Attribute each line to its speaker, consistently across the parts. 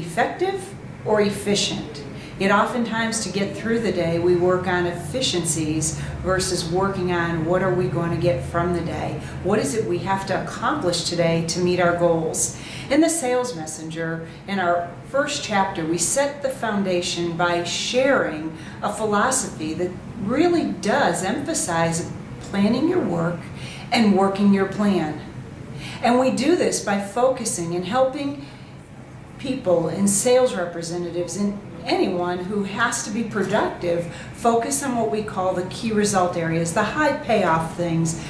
Speaker 1: effective or efficient. Yet oftentimes to get through the day, we work on efficiencies versus working on what are we going to get from the day. What is it we have to accomplish today to meet our goals? In the Sales Messenger, in our first chapter, we set the foundation by sharing a philosophy that really does emphasize planning your work and working your plan. And we do this by focusing and helping people and sales representatives and anyone who has to be productive focus on what we call the key result areas, the high payoff things.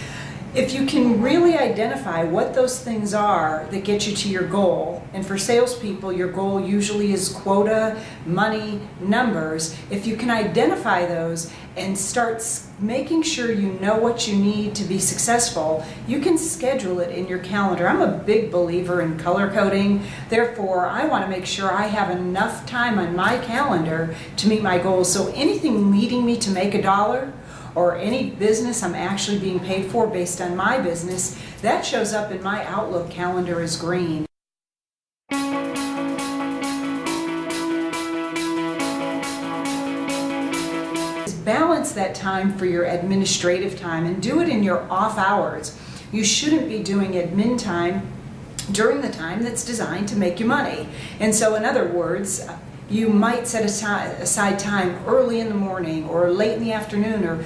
Speaker 1: If you can really identify what those things are that get you to your goal, and for salespeople, your goal usually is quota, money, numbers. If you can identify those and start making sure you know what you need to be successful, you can schedule it in your calendar. I'm a big believer in color coding. Therefore, I want to make sure I have enough time on my calendar to meet my goals. So anything leading me to make $1, or any business I'm actually being paid for based on my business, that shows up in my Outlook calendar as green. Balance that time for your administrative time and do it in your off hours. You shouldn't be doing admin time during the time that's designed to make you money. And so in other words, you might set aside time early in the morning or late in the afternoon, or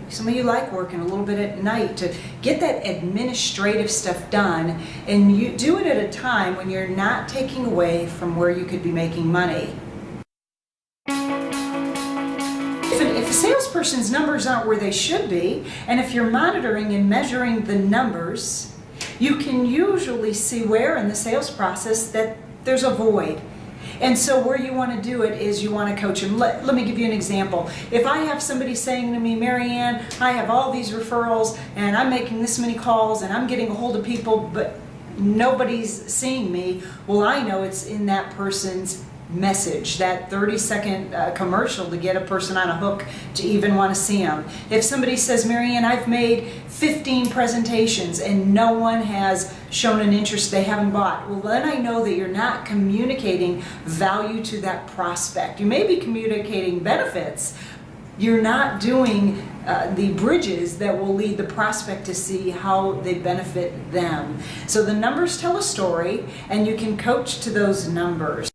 Speaker 1: some of you like working a little bit at night to get that administrative stuff done, and you do it at a time when you're not taking away from where you could be making money. If a salesperson's numbers aren't where they should be, and if you're monitoring and measuring the numbers, you can usually see where in the sales process that there's a void. And so where you want to do it is you want to coach them. Let me give you an example. If I have somebody saying to me, Mary Ann, I have all these referrals and I'm making this many calls and I'm getting a hold of people, but nobody's seeing me, well, I know it's in that person's message, that 30-second commercial to get a person on a hook to even want to see them. If somebody says, Mary Ann, I've made 15 presentations and no one has shown an interest, they haven't bought, well, then I know that you're not communicating value to that prospect. You may be communicating benefits. You're not doing the bridges that will lead the prospect to see how they benefit them. So the numbers tell a story, and you can coach to those numbers.